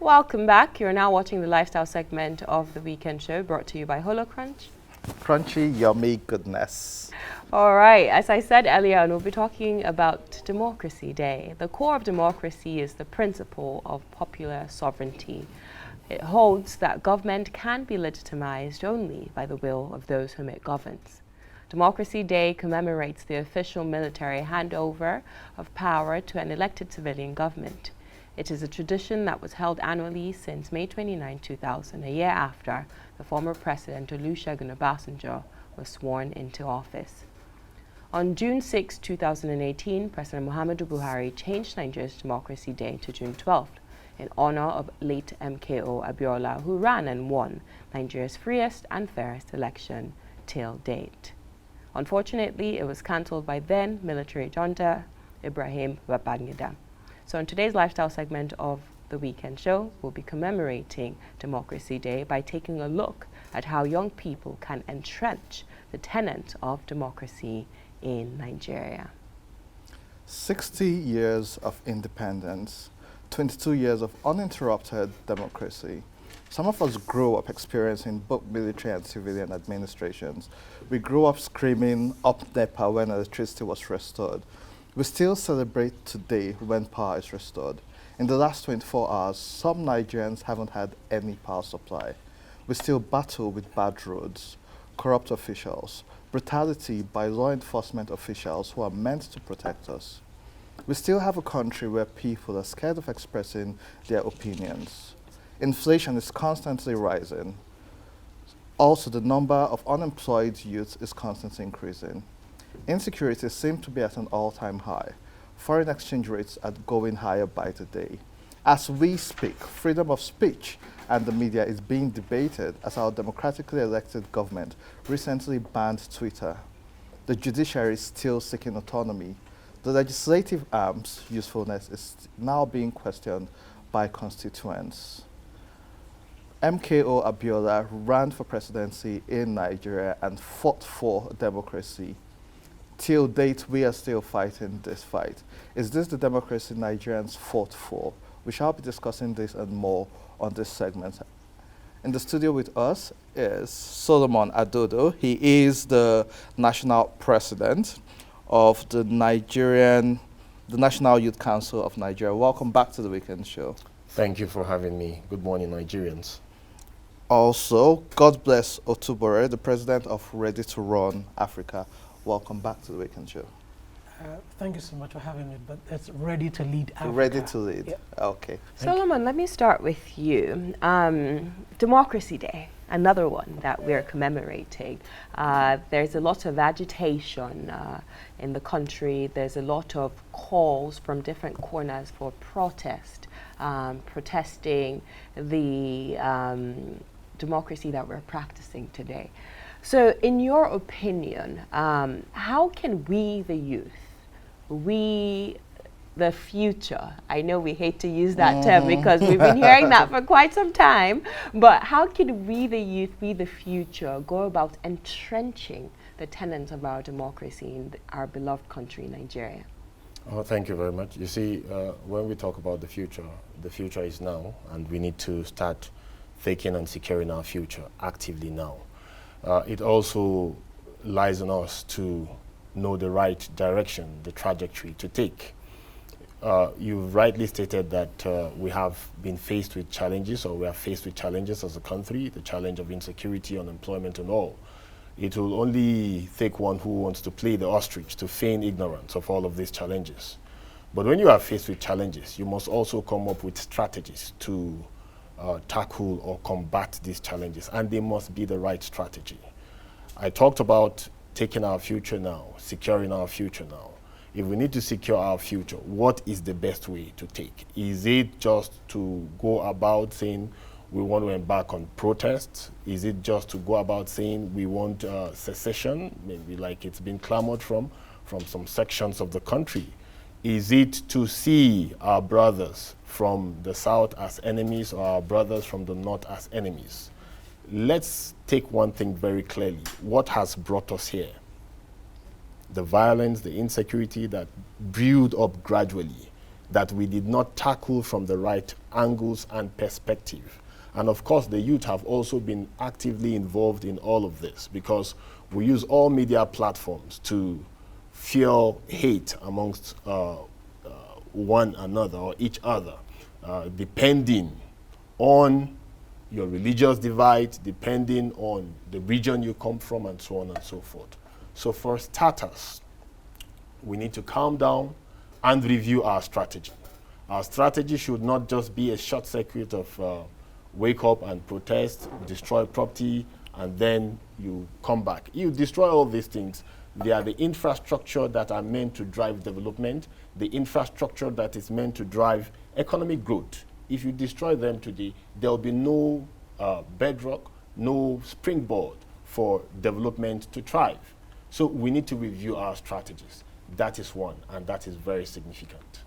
Welcome back. You're now watching the lifestyle segment of the weekend show brought to you by HoloCrunch. Crunchy, yummy goodness. All right, as I said earlier, we'll be talking about Democracy Day. The core of democracy is the principle of popular sovereignty. It holds that government can be legitimized only by the will of those whom it governs. Democracy Day commemorates the official military handover of power to an elected civilian government. It is a tradition that was held annually since May 29, 2000, a year after the former President Olusegun Obasanjo was sworn into office. On June 6, 2018, President Muhammadu Buhari changed Nigeria's Democracy Day to June 12th in honor of late MKO Abiola, who ran and won Nigeria's freest and fairest election till date. Unfortunately, it was cancelled by then military junta Ibrahim Babangida. So in today's lifestyle segment of the weekend show, we'll be commemorating Democracy Day by taking a look at how young people can entrench the tenets of democracy in Nigeria. 60 years of independence, 22 years of uninterrupted democracy. Some of us grew up experiencing both military and civilian administrations. We grew up screaming up NEPA when electricity was restored. We still celebrate today when power is restored. In the last 24 hours, some Nigerians haven't had any power supply. We still battle with bad roads, corrupt officials, brutality by law enforcement officials who are meant to protect us. We still have a country where people are scared of expressing their opinions. Inflation is constantly rising. Also, the number of unemployed youth is constantly increasing. Insecurity seems to be at an all-time high. Foreign exchange rates are going higher by the day. As we speak, freedom of speech and the media is being debated as our democratically elected government recently banned Twitter. The judiciary is still seeking autonomy. The legislative arm's usefulness is now being questioned by constituents. MKO Abiola ran for presidency in Nigeria and fought for democracy. Till date, we are still fighting this fight. Is this the democracy Nigerians fought for? We shall be discussing this and more on this segment. In the studio with us is Solomon Adodo. He is the national president of the National Youth Council of Nigeria. Welcome back to the weekend show. Thank you for having me. Good morning, Nigerians. Also, God bless Otubore, the president of Ready to Run Africa. Welcome back to the weekend show. Thank you so much for having me, but it's Ready to Lead Africa. Ready to lead. Yeah. Okay. Solomon, let me start with you. Democracy Day, another one that we're commemorating. There's a lot of agitation in the country. There's a lot of calls from different corners for protest, protesting the democracy that we're practicing today. So in your opinion, how can we, the youth, we, the future, I know we hate to use that term because we've been hearing that for quite some time, but how can we, the youth, we, the future, go about entrenching the tenets of our democracy in our beloved country, Nigeria? Oh, thank you very much. You see, when we talk about the future is now, and we need to start thinking and securing our future actively now. It also lies on us to know the right direction, the trajectory to take. You've rightly stated that we have been faced with challenges, or we are faced with challenges as a country, the challenge of insecurity, unemployment and all. It will only take one who wants to play the ostrich to feign ignorance of all of these challenges. But when you are faced with challenges, you must also come up with strategies to tackle or combat these challenges, and they must be the right strategy. I talked about taking our future now, securing our future now. If we need to secure our future, what is the best way to take? Is it just to go about saying we want to embark on protests? Is it just to go about saying we want secession, maybe like it's been clamored from some sections of the country? Is it to see our brothers from the south as enemies or our brothers from the north as enemies? Let's take one thing very clearly. What has brought us here? The violence, the insecurity that brewed up gradually that we did not tackle from the right angles and perspective. And of course, the youth have also been actively involved in all of this, because we use all media platforms to fuel hate amongst one another or each other, depending on your religious divide, depending on the region you come from, and so on and so forth. So for starters, we need to calm down and review our strategy. Our strategy should not just be a short circuit of wake up and protest, destroy property, and then you come back. You destroy all these things. They are the infrastructure that are meant to drive development, the infrastructure that is meant to drive economic growth. If you destroy them today, there will be no bedrock, no springboard for development to thrive. So we need to review our strategies. That is one, and that is very significant.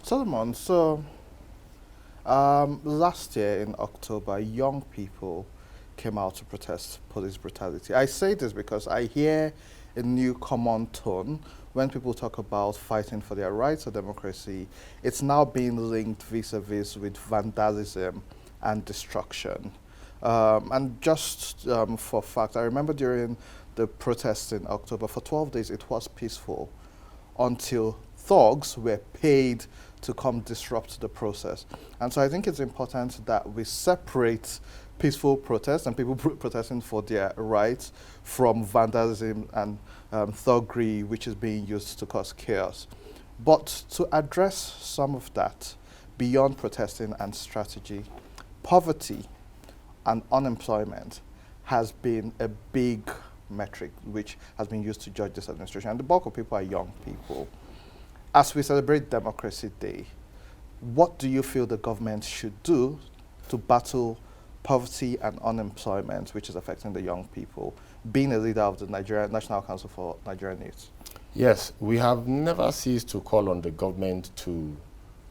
Solomon, so last year in October, young people came out to protest police brutality. I say this because I hear a new common tone when people talk about fighting for their rights or democracy. It's now being linked vis-a-vis with vandalism and destruction. And just for fact, I remember during the protests in October, for 12 days it was peaceful until thugs were paid to come disrupt the process. And so I think it's important that we separate peaceful protests and people protesting for their rights from vandalism and thuggery, which is being used to cause chaos. But to address some of that, beyond protesting and strategy, poverty and unemployment has been a big metric which has been used to judge this administration. And the bulk of people are young people. As we celebrate Democracy Day, what do you feel the government should do to battle poverty and unemployment, which is affecting the young people, being a leader of the National Council for Nigerian Youth? Yes, we have never ceased to call on the government to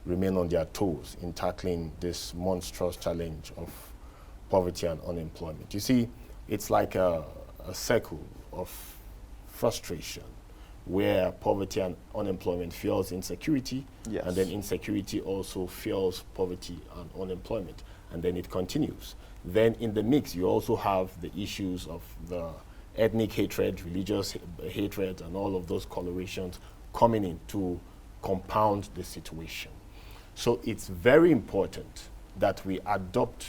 remain on their toes in tackling this monstrous challenge of poverty and unemployment. You see, it's like a circle of frustration where poverty and unemployment fuels insecurity, yes, and then insecurity also fuels poverty and unemployment, and then it continues. Then in the mix, you also have the issues of the ethnic hatred, religious hatred, and all of those colorations coming in to compound the situation. So it's very important that we adopt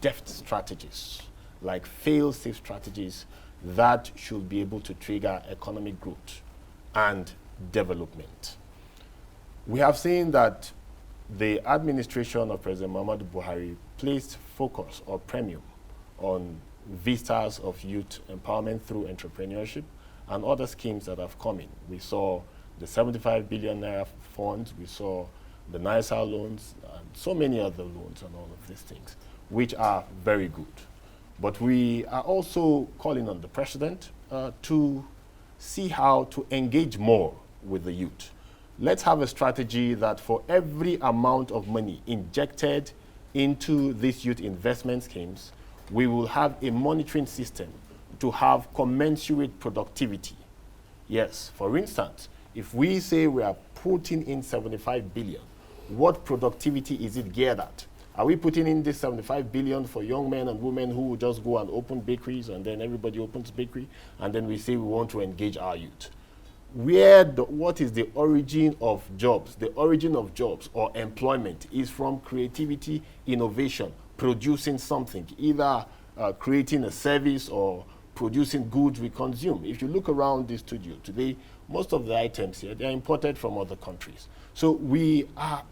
deft strategies, like fail-safe strategies that should be able to trigger economic growth and development. We have seen that the administration of President Muhammadu Buhari placed focus or premium on vistas of youth empowerment through entrepreneurship and other schemes that have come in. We saw the 75 billion naira funds, we saw the NISA loans, and so many other loans and all of these things, which are very good. But we are also calling on the president to see how to engage more with the youth. Let's have a strategy that for every amount of money injected into these youth investment schemes, we will have a monitoring system to have commensurate productivity. Yes, for instance, if we say we are putting in 75 billion, what productivity is it geared at? Are we putting in this 75 billion for young men and women who will just go and open bakeries and then everybody opens bakery and then we say we want to engage our youth? What is the origin of jobs? The origin of jobs or employment is from creativity, innovation, producing something, either creating a service or producing goods we consume. If you look around the studio today, most of the items here, they are imported from other countries. So we are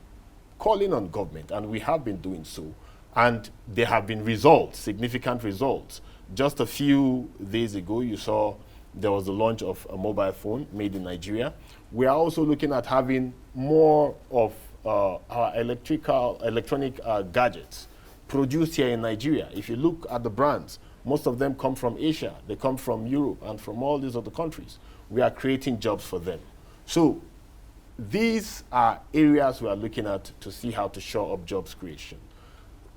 calling on government, and we have been doing so, and there have been results, significant results. Just a few days ago, you saw there was the launch of a mobile phone made in Nigeria. We are also looking at having more of our electronic gadgets produced here in Nigeria. If you look at the brands, most of them come from Asia. They come from Europe and from all these other countries. We are creating jobs for them. So these are areas we are looking at to see how to shore up jobs creation.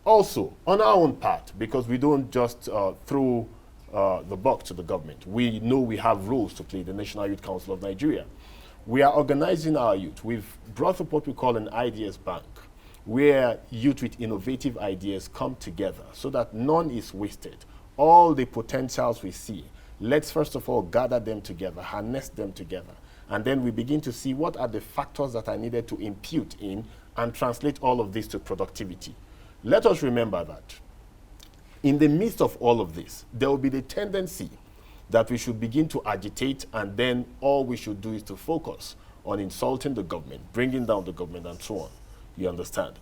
Also, on our own part, because we don't just throw the buck to the government. We know we have roles to play, the National Youth Council of Nigeria. We are organizing our youth. We've brought up what we call an ideas bank, where youth with innovative ideas come together so that none is wasted. All the potentials we see, let's first of all gather them together, harness them together, and then we begin to see what are the factors that are needed to impute in and translate all of this to productivity. Let us remember that in the midst of all of this, there will be the tendency that we should begin to agitate, and then all we should do is to focus on insulting the government, bringing down the government, and so on. You understand?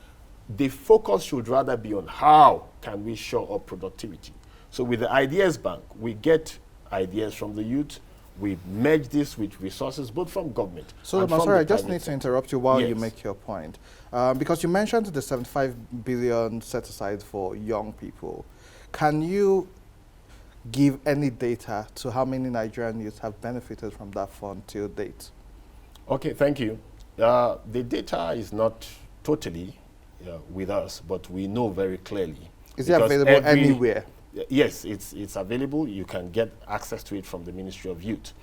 The focus should rather be on how can we show up productivity. So with the Ideas Bank, we get ideas from the youth, we merge this with resources both from government. So, sorry, I just need to interrupt you while you make your point. Because you mentioned the 75 billion set aside for young people. Can you give any data to how many Nigerian youths have benefited from that fund till date? Okay, thank you. The data is not totally with us, but we know very clearly. Is it available anywhere? Yes, it's available. You can get access to it from the Ministry of Youth.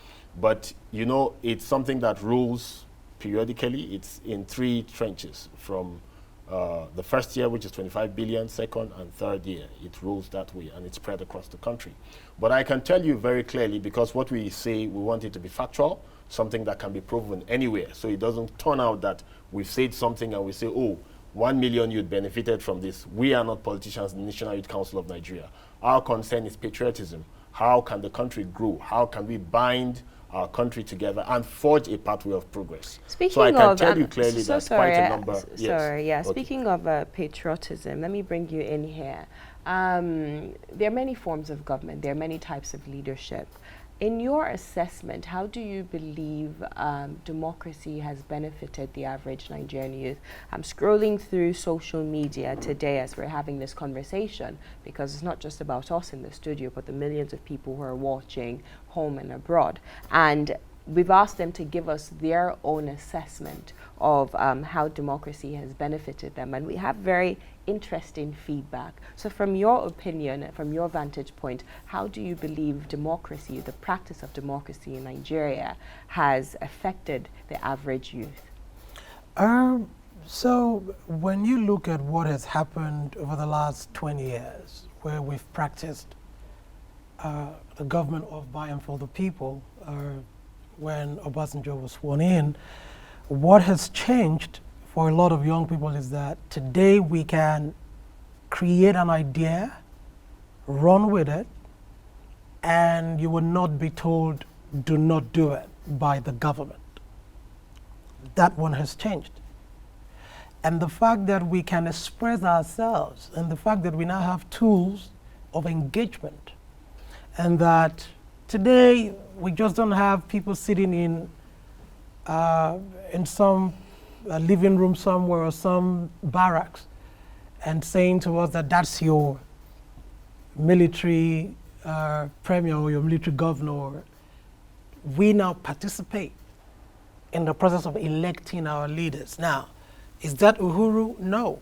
But, you know, it's something that rolls periodically. It's in 3 trenches from the first year, which is 25 billion, second and third year. It rolls that way, and it's spread across the country. But I can tell you very clearly, because what we say, we want it to be factual, something that can be proven anywhere. So it doesn't turn out that we've said something and we say, oh, 1 million youth benefited from this. We are not politicians, the National Youth Council of Nigeria. Our concern is patriotism. How can the country grow? How can we bind our country together and forge a pathway of progress? Speaking I can tell you clearly that quite a number. Speaking of patriotism, let me bring you in here. There are many forms of government. There are many types of leadership. In your assessment, how do you believe democracy has benefited the average Nigerian youth? I'm scrolling through social media today as we're having this conversation, because it's not just about us in the studio, but the millions of people who are watching home and abroad. And we've asked them to give us their own assessment of how democracy has benefited them. And we have very interesting feedback. So from your opinion, from your vantage point, how do you believe democracy, the practice of democracy in Nigeria, has affected the average youth? So when you look at what has happened over the last 20 years, where we've practiced the government of by and for the people, when Obasanjo was sworn in, what has changed for a lot of young people is that today we can create an idea, run with it, and you will not be told, do not do it, by the government. That one has changed. And the fact that we can express ourselves, and the fact that we now have tools of engagement, and that today we just don't have people sitting in some living room somewhere or some barracks and saying to us that that's your military premier or your military governor. We now participate in the process of electing our leaders. Now, is that Uhuru? No.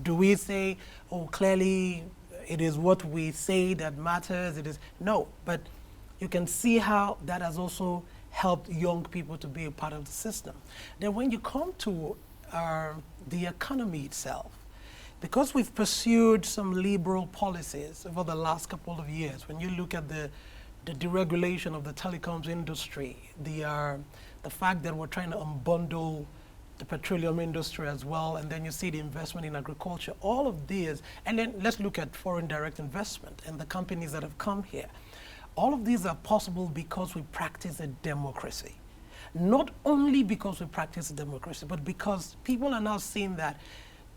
Do we say, oh, clearly it is what we say that matters? It is no, but you can see how that has also helped young people to be a part of the system. Then when you come to the economy itself, because we've pursued some liberal policies over the last couple of years, when you look at the deregulation of the telecoms industry, the fact that we're trying to unbundle the petroleum industry as well, and then you see the investment in agriculture, all of these, and then let's look at foreign direct investment and the companies that have come here. All of these are possible because we practice a democracy. Not only because we practice a democracy, but because people are now seeing that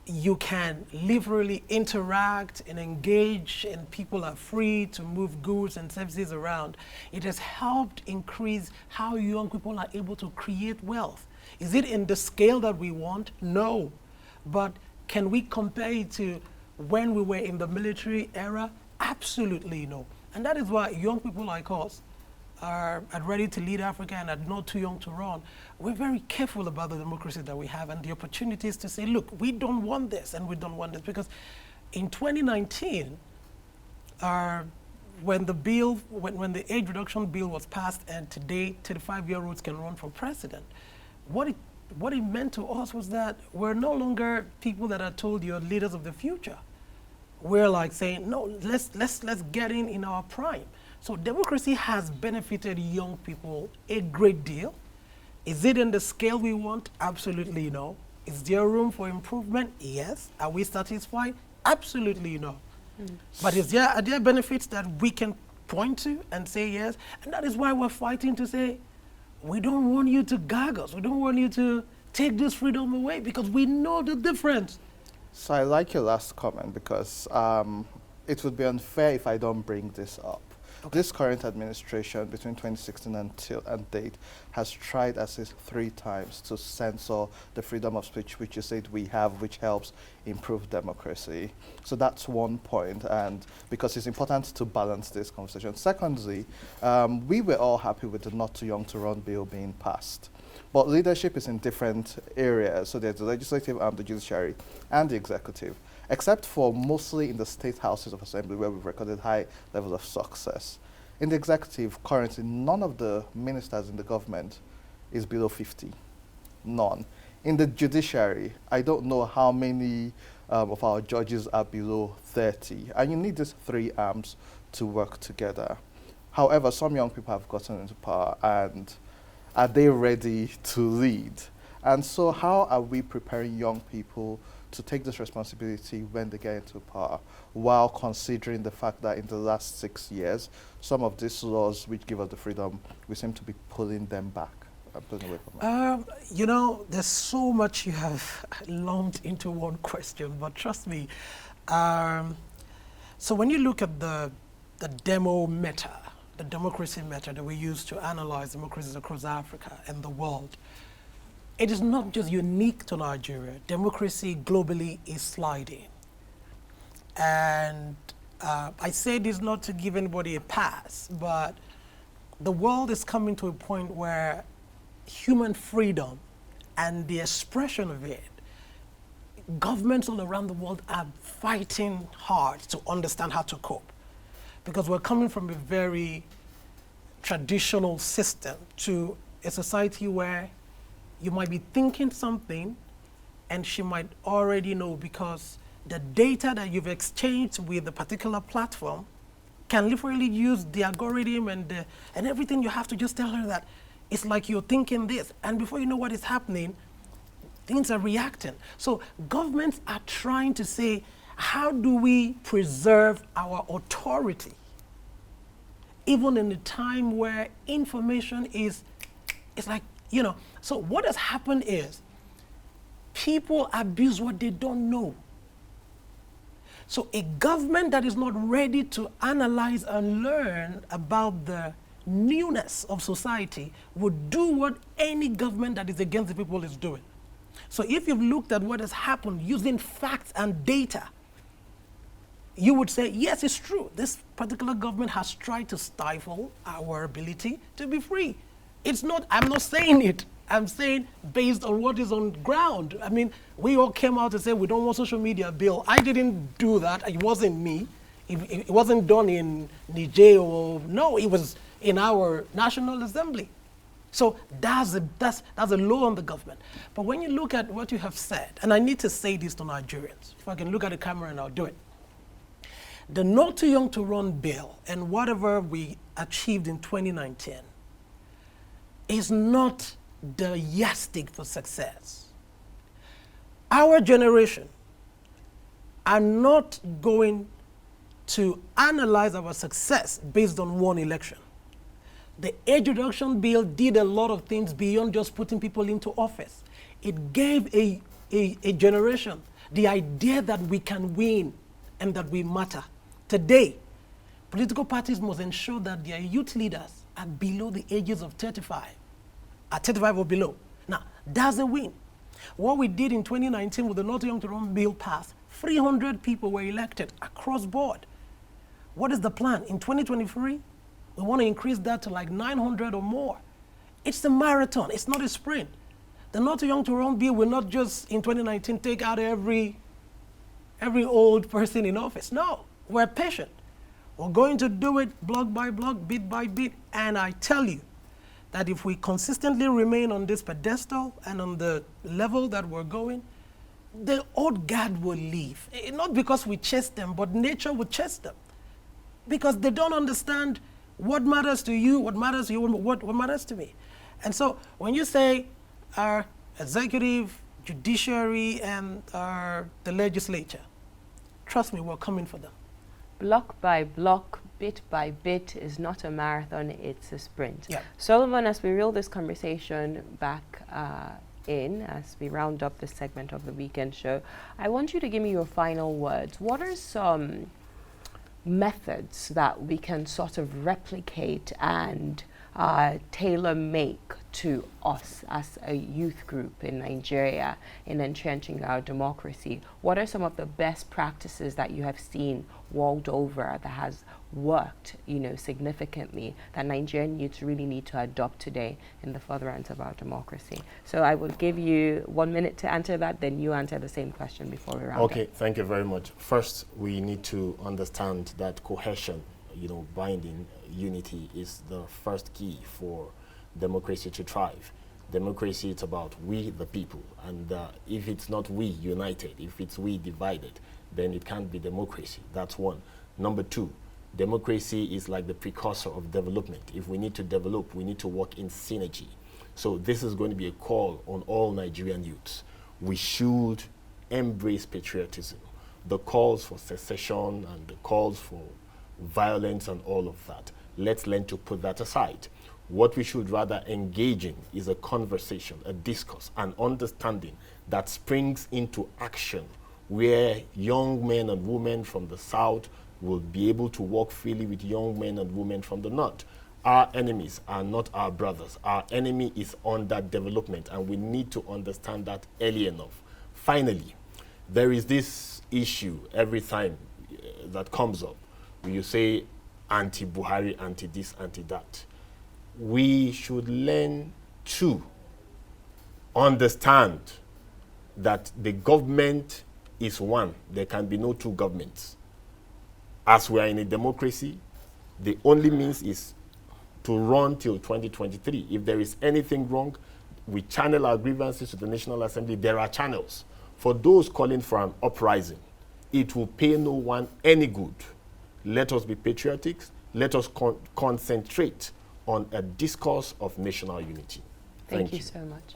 you can literally interact and engage, and people are free to move goods and services around. It has helped increase how young people are able to create wealth. Is it in the scale that we want? No. But can we compare it to when we were in the military era? Absolutely no. And that is why young people like us are ready to lead Africa and are not too young to run. We're very careful about the democracy that we have and the opportunities to say, look, we don't want this and we don't want this. Because in 2019, when the age reduction bill was passed and today 35-year-olds can run for president, what it meant to us was that we're no longer people that are told you're leaders of the future. We're like saying, no, let's get in our prime. So democracy has benefited young people a great deal. Is it in the scale we want? Absolutely no. Is there room for improvement? Yes. Are we satisfied? Absolutely no. But are there benefits that we can point to and say yes? And that is why we're fighting to say, we don't want you to gag us. We don't want you to take this freedom away, because we know the difference. So I like your last comment, because it would be unfair if I don't bring this up. Okay. This current administration, between 2016 and date, has tried at least 3 times to censor the freedom of speech, which you said we have, which helps improve democracy. So that's one point, and because it's important to balance this conversation. Secondly, we were all happy with the Not Too Young to Run bill being passed. But leadership is in different areas. So there's the legislative arm, the judiciary, and the executive, except for mostly in the state houses of assembly, where we've recorded high levels of success. In the executive, currently, none of the ministers in the government is below 50. None. In the judiciary, I don't know how many of our judges are below 30. And you need these 3 arms to work together. However, some young people have gotten into power, and are they ready to lead? And so how are we preparing young people to take this responsibility when they get into power, while considering the fact that in the last 6 years, some of these laws which give us the freedom, we seem to be pulling them back, pulling away from them? You know, there's so much you have lumped into one question, but trust me. So when you look at the democracy meta that we use to analyze democracies across Africa and the world, it is not just unique to Nigeria. Democracy globally is sliding. And I say this not to give anybody a pass, but the world is coming to a point where human freedom and the expression of it, governments all around the world are fighting hard to understand how to cope. Because we're coming from a very traditional system to a society where you might be thinking something and she might already know, because the data that you've exchanged with a particular platform can literally use the algorithm and everything. You have to just tell her that it's like you're thinking this, and before you know what is happening, things are reacting. So governments are trying to say, how do we preserve our authority, even in a time where information is like, you know. So what has happened is people abuse what they don't know. So a government that is not ready to analyze and learn about the newness of society would do what any government that is against the people is doing. So if you've looked at what has happened using facts and data, you would say, yes, it's true. This particular government has tried to stifle our ability to be free. It's not, I'm not saying it. I'm saying based on what is on ground. I mean, we all came out and said we don't want social media bill. I didn't do that. It wasn't me. It wasn't done in Niger or, no, it was in our National Assembly. So that's a law on the government. But when you look at what you have said, and I need to say this to Nigerians, if I can look at the camera and I'll do it. The Not Too Young to Run bill and whatever we achieved in 2019 is not the yardstick for success. Our generation are not going to analyze our success based on one election. The age reduction bill did a lot of things beyond just putting people into office. It gave a generation the idea that we can win and that we matter. Today, political parties must ensure that their youth leaders are below the ages of 35. At 35 or below. Now, that's a win. What we did in 2019 with the Not Too Young to Run bill passed, 300 people were elected across board. What is the plan? In 2023, we want to increase that to like 900 or more. It's a marathon, it's not a sprint. The Not Too Young to Run bill will not just in 2019 take out every old person in office. No, we're patient. We're going to do it block by block, bit by bit, and I tell you, that if we consistently remain on this pedestal and on the level that we're going, the old guard will leave. Not because we chase them, but nature will chase them. Because they don't understand what matters to you, what matters to you, what matters to me. And so when you say our executive, judiciary, and the legislature, trust me, we're coming for them. Block by block, bit by bit is not a marathon, it's a sprint. Yeah. Solomon, as we reel this conversation back as we round up this segment of the weekend show, I want you to give me your final words. What are some methods that we can sort of replicate and tailor-make to us as a youth group in Nigeria in entrenching our democracy? What are some of the best practices that you have seen world over that has worked, significantly, that Nigerian youths really need to adopt today in the furtherance of our democracy? So I will give you 1 minute to answer that, then you answer the same question before we round up. Okay, thank you very much. First, we need to understand that cohesion, binding, unity is the first key for democracy to thrive. Democracy, it's about we, the people. And if it's not we united, if it's we divided, then it can't be democracy. That's one. Number two, democracy is like the precursor of development. If we need to develop, we need to work in synergy. So this is going to be a call on all Nigerian youths. We should embrace patriotism. The calls for secession and the calls for violence and all of that, let's learn to put that aside. What we should rather engage in is a conversation, a discourse, an understanding that springs into action, where young men and women from the South will be able to work freely with young men and women from the North. Our enemies are not our brothers. Our enemy is under development, and we need to understand that early enough. Finally, there is this issue every time that comes up. You say anti-Buhari, anti-this, anti-that. We should learn to understand that the government is one. There can be no two governments. As we are in a democracy, the only means is to run till 2023. If there is anything wrong, we channel our grievances to the National Assembly. There are channels. For those calling for an uprising, it will pay no one any good. Let us be patriotic. Let us concentrate on a discourse of national unity. Thank you so much.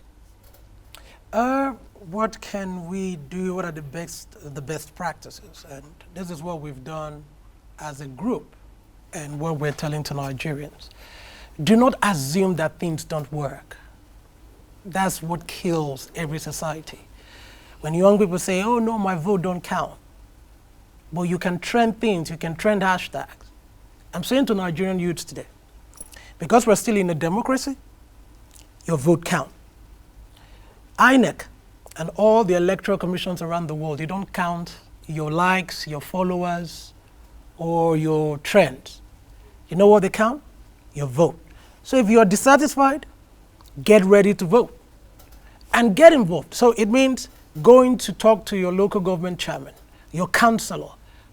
What can we do? What are the best practices? And this is what we've done as a group and what we're telling to Nigerians. Do not assume that things don't work. That's what kills every society. When young people say, oh no, my vote don't count. But you can trend things, you can trend hashtags. I'm saying to Nigerian youths today, because we're still in a democracy, your vote count. INEC and all the electoral commissions around the world, they don't count your likes, your followers, or your trends. You know what they count? Your vote. So if you're dissatisfied, get ready to vote and get involved. So it means going to talk to your local government chairman, your councillor,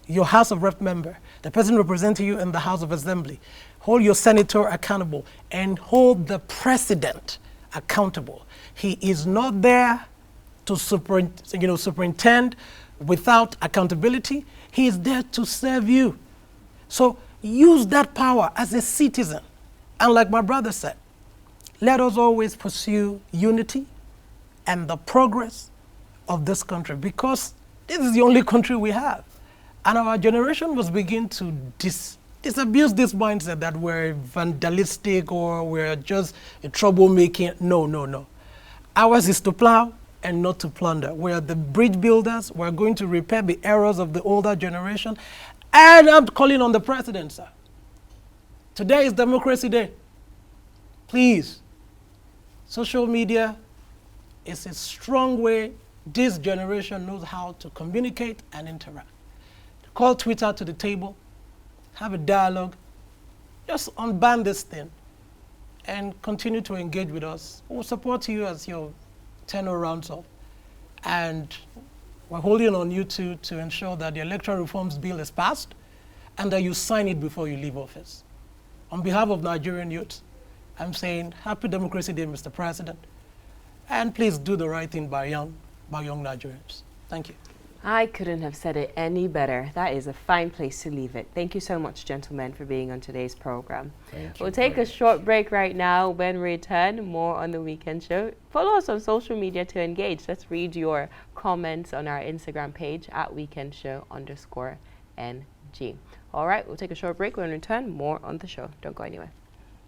your House of Rep member, the person representing you in the House of Assembly. Hold your senator accountable and hold the president accountable. He is not there to superintend without accountability. He is there to serve you. So use that power as a citizen. And like my brother said, let us always pursue unity and the progress of this country, because this is the only country we have. And our generation must begin to disabuse this mindset that we're vandalistic or we're just a troublemaking. No. Ours is to plow and not to plunder. We're the bridge builders. We're going to repair the errors of the older generation. And I'm calling on the president, sir. Today is Democracy Day. Please, social media is a strong way this generation knows how to communicate and interact. Call Twitter to the table, have a dialogue, just unban this thing and continue to engage with us. We'll support you as your tenure rounds up. And we're holding on you to ensure that the electoral reforms bill is passed and that you sign it before you leave office. On behalf of Nigerian youth, I'm saying Happy Democracy Day, Mr. President. And please do the right thing by young Nigerians. Thank you. I couldn't have said it any better. That is a fine place to leave it. Thank you so much, gentlemen, for being on today's program. Thank you. We'll take a short break right now. When we return, more on The Weekend Show. Follow us on social media to engage. Let's read your comments on our Instagram page at weekendshow_NG. All right, we'll take a short break. When we return, more on the show. Don't go anywhere.